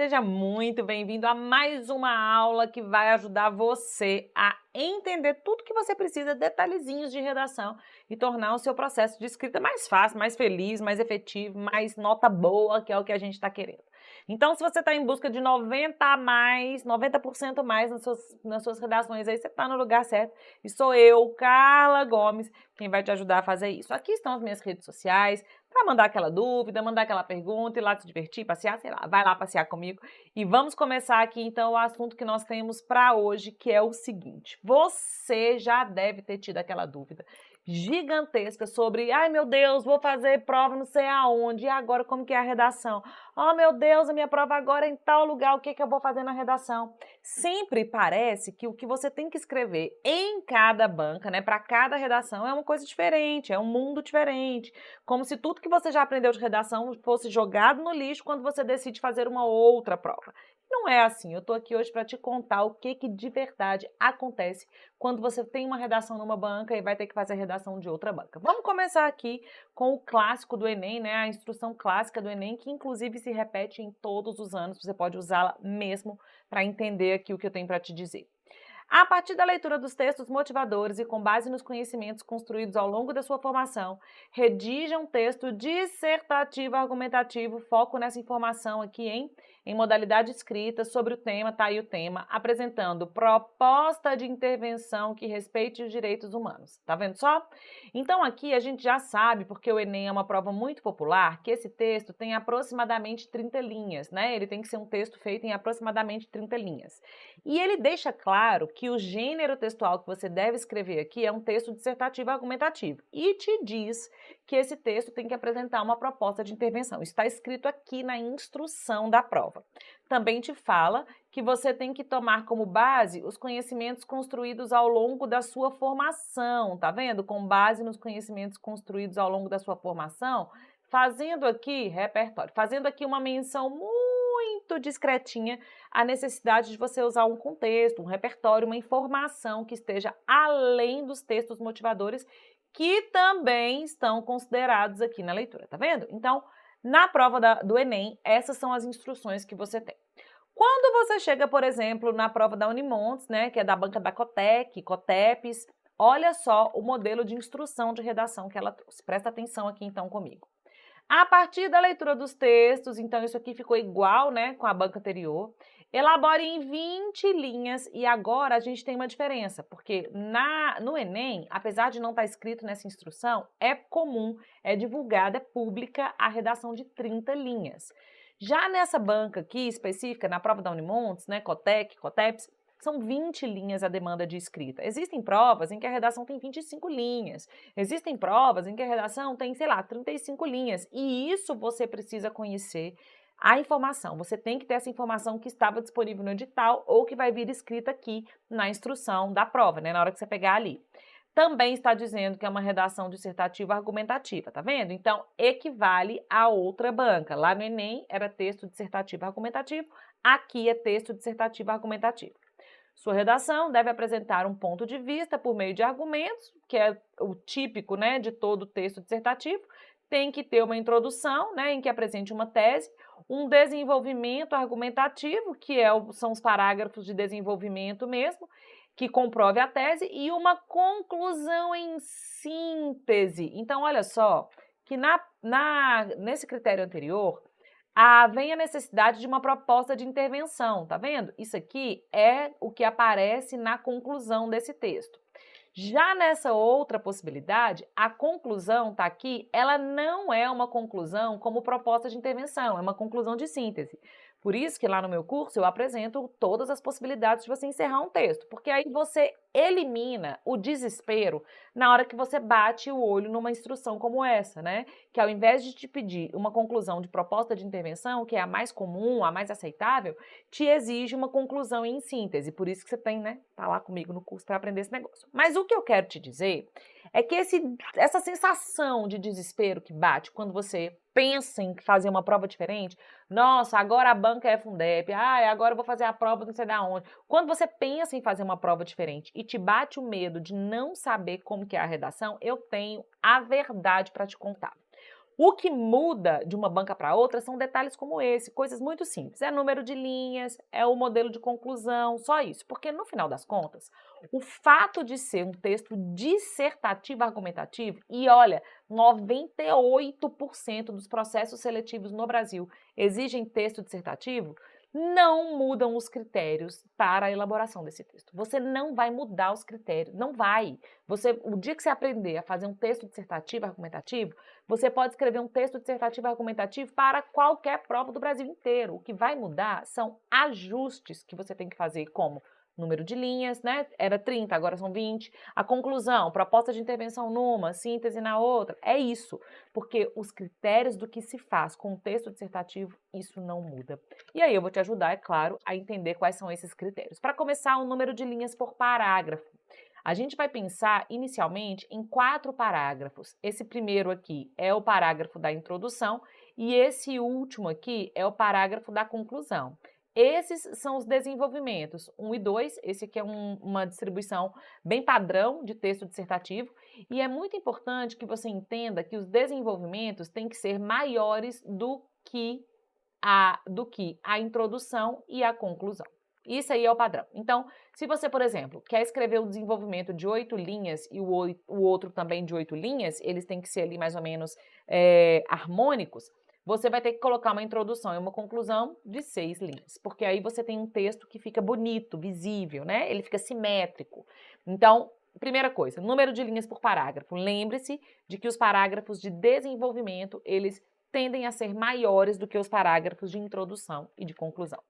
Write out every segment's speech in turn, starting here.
Seja muito bem-vindo a mais uma aula que vai ajudar você a entender tudo que você precisa, detalhezinhos de redação e tornar o seu processo de escrita mais fácil, mais feliz, mais efetivo, mais nota boa, que é o que a gente está querendo. Então, se você está em busca de 90 a mais, 90% mais nas suas redações, aí você está no lugar certo. E sou eu, Carla Gomes, quem vai te ajudar a fazer isso. Aqui estão as minhas redes sociais, para mandar aquela dúvida, mandar aquela pergunta, ir lá se divertir, passear, sei lá, vai lá passear comigo. E vamos começar aqui então o assunto que nós temos para hoje, que é o seguinte. Você já deve ter tido aquela dúvida gigantesca sobre, ai meu Deus, vou fazer prova não sei aonde, e agora como que é a redação? Oh meu Deus, a minha prova agora é em tal lugar, o que que eu vou fazer na redação? Sempre parece que o que você tem que escrever em cada banca, né, para cada redação é uma coisa diferente, é um mundo diferente. Como se tudo que você já aprendeu de redação fosse jogado no lixo quando você decide fazer uma outra prova. Não é assim. Eu estou aqui hoje para te contar o que de verdade acontece quando você tem uma redação numa banca e vai ter que fazer a redação de outra banca. Vamos começar aqui com o clássico do Enem, né? A instrução clássica do Enem, que inclusive se repete em todos os anos. Você pode usá-la mesmo para entender aqui o que eu tenho para te dizer. A partir da leitura dos textos motivadores e com base nos conhecimentos construídos ao longo da sua formação, redija um texto dissertativo argumentativo, foco nessa informação aqui, em modalidade escrita, sobre o tema, tá aí o tema, apresentando proposta de intervenção que respeite os direitos humanos. Tá vendo só? Então aqui a gente já sabe, porque o Enem é uma prova muito popular, que esse texto tem aproximadamente 30 linhas, né? Ele tem que ser um texto feito em aproximadamente 30 linhas. E ele deixa claro que o gênero textual que você deve escrever aqui é um texto dissertativo argumentativo e te diz que esse texto tem que apresentar uma proposta de intervenção. Isso está escrito aqui na instrução da prova. Também te fala que você tem que tomar como base os conhecimentos construídos ao longo da sua formação, tá vendo? Com base nos conhecimentos construídos ao longo da sua formação, fazendo aqui repertório, fazendo aqui uma menção muito discretinha a necessidade de você usar um contexto, um repertório, uma informação que esteja além dos textos motivadores que também estão considerados aqui na leitura, tá vendo? Então, na prova do Enem, essas são as instruções que você tem. Quando você chega, por exemplo, na prova da Unimontes, né, que é da banca da Cotec, Cotepes, olha só o modelo de instrução de redação que ela trouxe. Presta atenção aqui então comigo. A partir da leitura dos textos, então isso aqui ficou igual, né, com a banca anterior. Elabore em 20 linhas e agora a gente tem uma diferença, porque no Enem, apesar de não estar escrito nessa instrução, é comum, é divulgada, é pública a redação de 30 linhas. Já nessa banca aqui específica, na prova da Unimontes, né, Cotec, Coteps, são 20 linhas a demanda de escrita. Existem provas em que a redação tem 25 linhas. Existem provas em que a redação tem, sei lá, 35 linhas. E isso você precisa conhecer a informação. Você tem que ter essa informação que estava disponível no edital ou que vai vir escrita aqui na instrução da prova, né, na hora que você pegar ali. Também está dizendo que é uma redação dissertativa argumentativa, tá vendo? Então, equivale a outra banca. Lá no Enem era texto dissertativo argumentativo, aqui é texto dissertativo argumentativo. Sua redação deve apresentar um ponto de vista por meio de argumentos, que é o típico, né, de todo texto dissertativo. Tem que ter uma introdução, né, em que apresente uma tese, um desenvolvimento argumentativo, que são os parágrafos de desenvolvimento mesmo, que comprove a tese, e uma conclusão em síntese. Então, olha só, que nesse critério anterior, vem a necessidade de uma proposta de intervenção, tá vendo? Isso aqui é o que aparece na conclusão desse texto. Já nessa outra possibilidade, a conclusão tá aqui, ela não é uma conclusão como proposta de intervenção, é uma conclusão de síntese. Por isso que lá no meu curso eu apresento todas as possibilidades de você encerrar um texto, porque aí você elimina o desespero na hora que você bate o olho numa instrução como essa, né? Que ao invés de te pedir uma conclusão de proposta de intervenção, que é a mais comum, a mais aceitável, te exige uma conclusão em síntese. Por isso que você tem, né? Tá lá comigo no curso para aprender esse negócio. Mas o que eu quero te dizer é que essa sensação de desespero que bate quando você pensa em fazer uma prova diferente, nossa, agora a banca é Fundep, agora eu vou fazer a prova não sei da onde. Quando você pensa em fazer uma prova diferente e te bate o medo de não saber como que é a redação, eu tenho a verdade para te contar. O que muda de uma banca para outra são detalhes como esse, coisas muito simples. É número de linhas, é o modelo de conclusão, só isso. Porque no final das contas, o fato de ser um texto dissertativo argumentativo, e olha, 98% dos processos seletivos no Brasil exigem texto dissertativo, não mudam os critérios para a elaboração desse texto. Você não vai mudar os critérios, não vai. O dia que você aprender a fazer um texto dissertativo argumentativo, você pode escrever um texto dissertativo argumentativo para qualquer prova do Brasil inteiro. O que vai mudar são ajustes que você tem que fazer, como número de linhas, né? Era 30, agora são 20. A conclusão, proposta de intervenção numa, síntese na outra. É isso, porque os critérios do que se faz com o texto dissertativo, isso não muda. E aí eu vou te ajudar, é claro, a entender quais são esses critérios. Para começar, o número de linhas por parágrafo. A gente vai pensar inicialmente em 4 parágrafos. Esse primeiro aqui é o parágrafo da introdução e esse último aqui é o parágrafo da conclusão. Esses são os desenvolvimentos 1 e 2, esse aqui é uma distribuição bem padrão de texto dissertativo, e é muito importante que você entenda que os desenvolvimentos têm que ser maiores do que a introdução e a conclusão. Isso aí é o padrão. Então, se você, por exemplo, quer escrever o desenvolvimento de 8 linhas e o outro também de 8 linhas, eles têm que ser ali mais ou menos harmônicos, você vai ter que colocar uma introdução e uma conclusão de 6 linhas, porque aí você tem um texto que fica bonito, visível, né? Ele fica simétrico. Então, primeira coisa, número de linhas por parágrafo. Lembre-se de que os parágrafos de desenvolvimento, eles tendem a ser maiores do que os parágrafos de introdução e de conclusão.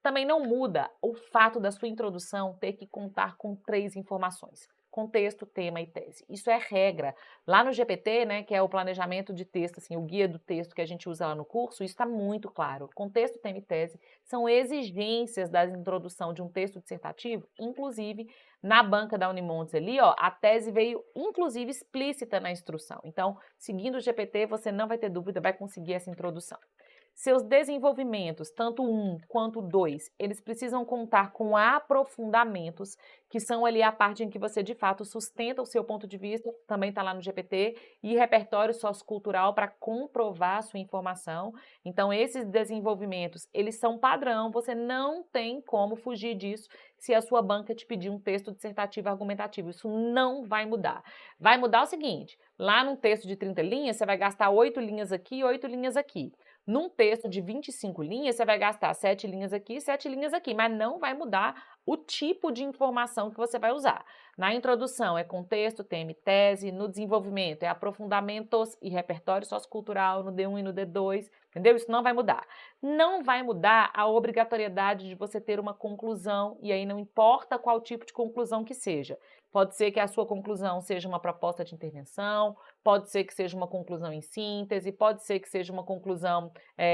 Também não muda o fato da sua introdução ter que contar com 3 informações: contexto, tema e tese. Isso é regra. Lá no GPT, né, que é o planejamento de texto, assim, o guia do texto que a gente usa lá no curso, isso está muito claro. Contexto, tema e tese são exigências da introdução de um texto dissertativo, inclusive na banca da Unimontes ali, ó, a tese veio inclusive explícita na instrução. Então, seguindo o GPT, você não vai ter dúvida, vai conseguir essa introdução. Seus desenvolvimentos, tanto um quanto dois, eles precisam contar com aprofundamentos, que são ali a parte em que você de fato sustenta o seu ponto de vista, também está lá no GPT, e repertório sociocultural para comprovar a sua informação. Então, esses desenvolvimentos, eles são padrão, você não tem como fugir disso se a sua banca te pedir um texto dissertativo argumentativo. Isso não vai mudar. Vai mudar o seguinte: lá num texto de 30 linhas, você vai gastar 8 linhas aqui e 8 linhas aqui. Num texto de 25 linhas, você vai gastar 7 linhas aqui e 7 linhas aqui, mas não vai mudar o tipo de informação que você vai usar. Na introdução é contexto, tema e tese, no desenvolvimento é aprofundamentos e repertório sociocultural no D1 e no D2, entendeu? Isso não vai mudar. Não vai mudar a obrigatoriedade de você ter uma conclusão, e aí não importa qual tipo de conclusão que seja. Pode ser que a sua conclusão seja uma proposta de intervenção, pode ser que seja uma conclusão em síntese, pode ser que seja uma conclusão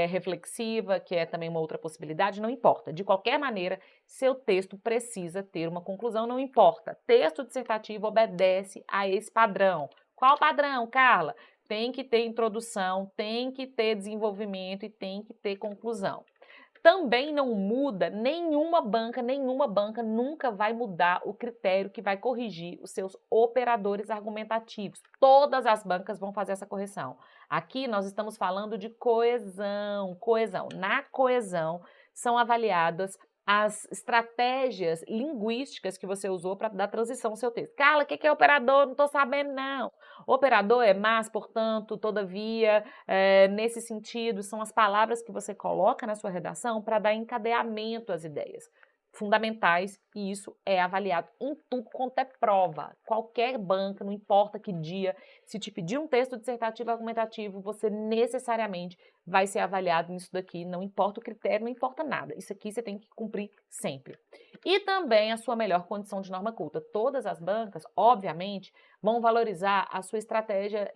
reflexiva, que é também uma outra possibilidade, não importa. De qualquer maneira, seu texto precisa ter uma conclusão, não importa. Texto dissertativo obedece a esse padrão. Qual padrão, Carla? Tem que ter introdução, tem que ter desenvolvimento e tem que ter conclusão. Também não muda, nenhuma banca nunca vai mudar o critério que vai corrigir os seus operadores argumentativos. Todas as bancas vão fazer essa correção. Aqui nós estamos falando de coesão. Na coesão são avaliadas as estratégias linguísticas que você usou para dar transição ao seu texto. Carla, o que é operador? Não estou sabendo, não. Operador é mas, portanto, todavia, nesse sentido, são as palavras que você coloca na sua redação para dar encadeamento às ideias fundamentais, e isso é avaliado em tudo quanto é prova. Qualquer banca, não importa que dia, se te pedir um texto dissertativo argumentativo, você necessariamente vai ser avaliado nisso daqui, não importa o critério, não importa nada. Isso aqui você tem que cumprir sempre. E também a sua melhor condição de norma culta. Todas as bancas, obviamente, vão valorizar a sua estratégia,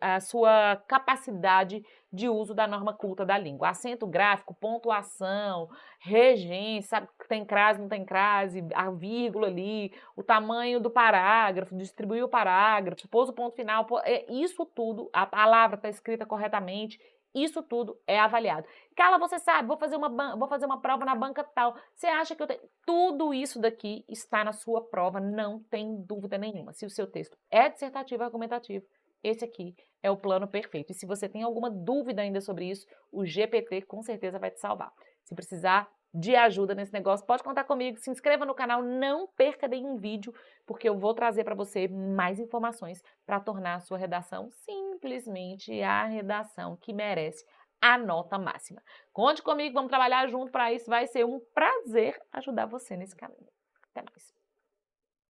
a sua capacidade de uso da norma culta da língua. Acento gráfico, pontuação, regência, sabe que tem crase, não tem crase, a vírgula ali, o tamanho do parágrafo, distribuir o parágrafo, pôs o ponto final, isso tudo, a palavra está escrita corretamente, isso tudo é avaliado. Carla, você sabe, vou fazer uma prova na banca tal. Você acha que eu tenho... Tudo isso daqui está na sua prova, não tem dúvida nenhuma. Se o seu texto é dissertativo, argumentativo, esse aqui é o plano perfeito. E se você tem alguma dúvida ainda sobre isso, o GPT com certeza vai te salvar. Se precisar de ajuda nesse negócio, pode contar comigo, se inscreva no canal, não perca nenhum vídeo, porque eu vou trazer para você mais informações para tornar a sua redação simplesmente a redação que merece a nota máxima. Conte comigo, vamos trabalhar junto para isso, vai ser um prazer ajudar você nesse caminho. Até mais.